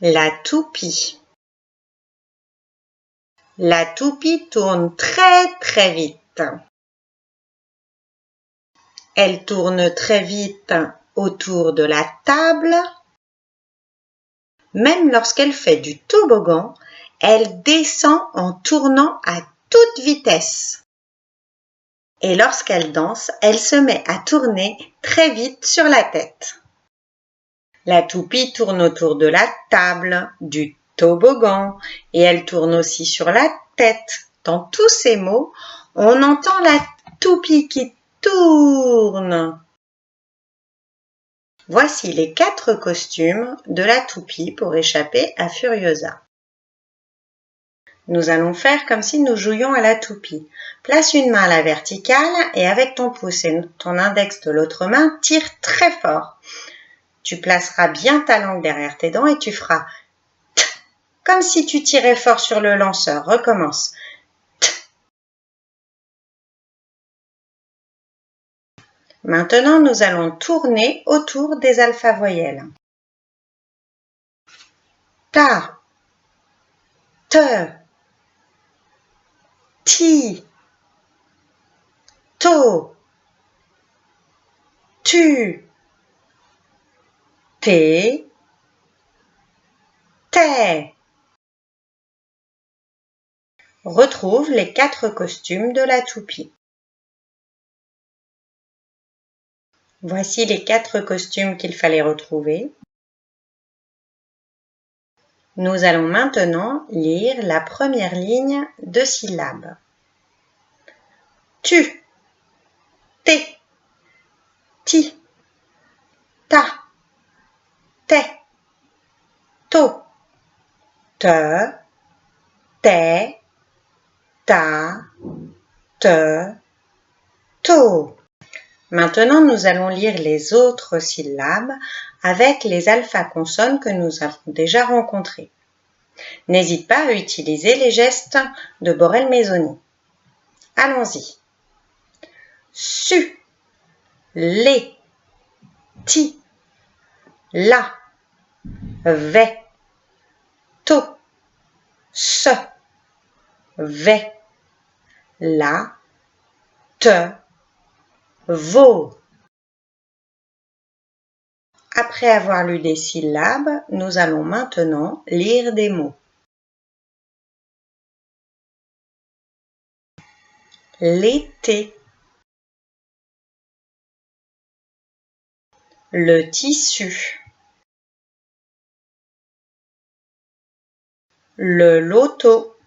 La toupie. La toupie tourne très vite. Elle tourne très vite autour de la table. Même lorsqu'elle fait du toboggan, elle descend en tournant à toute vitesse. Et lorsqu'elle danse, elle se met à tourner très vite sur la tête. La toupie tourne autour de la table, du toboggan, et elle tourne aussi sur la tête. Dans tous ces mots, on entend la toupie qui tourne. Voici les 4 costumes de la toupie pour échapper à Furiosa. Nous allons faire comme si nous jouions à la toupie. Place une main à la verticale et avec ton pouce et ton index de l'autre main, tire très fort. Tu placeras bien ta langue derrière tes dents et tu feras t, comme si tu tirais fort sur le lanceur. Recommence. T. Maintenant, nous allons tourner autour des alpha-voyelles. Ta, te, ti, to, tu, té, té. Retrouve les 4 costumes de la toupie. Voici les 4 costumes qu'il fallait retrouver. Nous allons maintenant lire la première ligne de syllabes. Tu, té, ti, ta, té, to, te, té, ta, te, to. Maintenant, nous allons lire les autres syllabes avec les alpha-consonnes que nous avons déjà rencontrées. N'hésite pas à utiliser les gestes de Borel-Maisonnit. Allons-y. Su, les, ti, la, ve, to, se, ve, la, te, vo. Après avoir lu des syllabes, nous allons maintenant lire des mots. L'été, le tissu, le loto,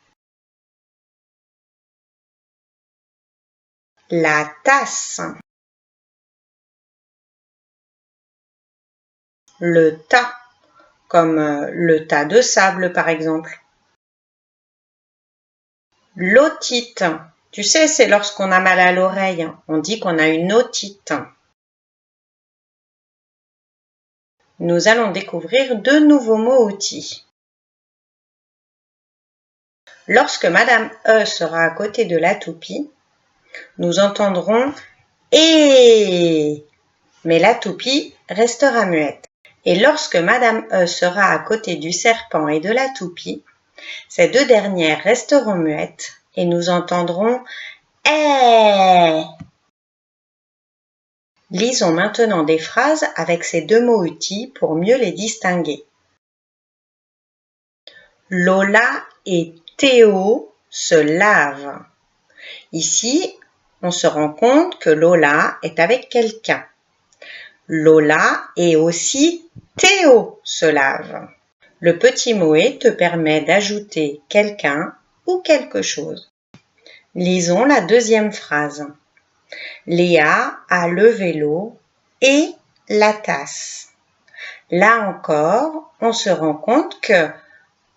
la tasse, le tas, comme le tas de sable par exemple. L'otite, tu sais, c'est lorsqu'on a mal à l'oreille, on dit qu'on a une otite. Nous allons découvrir 2 nouveaux mots outils. Lorsque Madame E sera à côté de la toupie, nous entendrons « et », mais la toupie restera muette. Et lorsque Madame E sera à côté du serpent et de la toupie, ces 2 dernières resteront muettes et nous entendrons « eh ». Lisons maintenant des phrases avec ces 2 mots outils pour mieux les distinguer. Lola et Théo se lavent. Ici, on se rend compte que Lola est avec quelqu'un. Lola et aussi Théo se lavent. Le petit mot et te permet d'ajouter quelqu'un ou quelque chose. Lisons la deuxième phrase. Léa a le vélo et la tasse. Là encore, on se rend compte que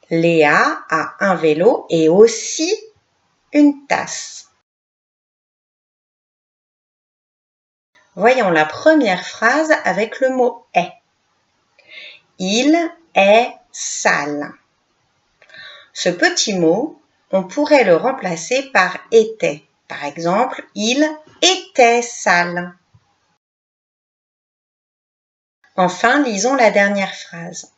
Léa a un vélo et aussi une tasse. Voyons la première phrase avec le mot « est ». Il est sale. Ce petit mot, on pourrait le remplacer par « était ». Par exemple, il était sale. Enfin, lisons la dernière phrase.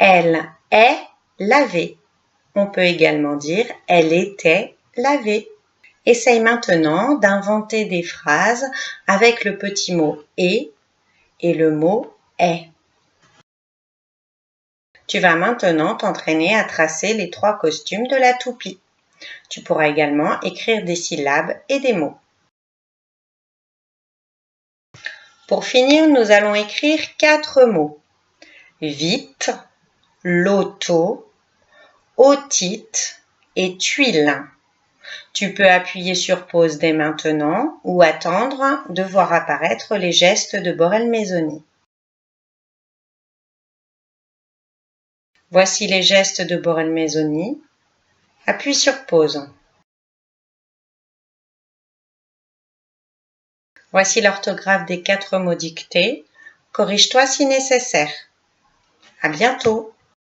Elle est lavée. On peut également dire elle était lavée. Essaye maintenant d'inventer des phrases avec le petit mot et le mot est. Tu vas maintenant t'entraîner à tracer les 3 costumes de la toupie. Tu pourras également écrire des syllabes et des mots. Pour finir, nous allons écrire 4 mots. Vite, loto, otite et tuile. Tu peux appuyer sur pause dès maintenant ou attendre de voir apparaître les gestes de Borel-Maisonnée. Voici les gestes de Borel-Maisonnée. Appuie sur pause. Voici l'orthographe des 4 mots dictés. Corrige-toi si nécessaire. À bientôt.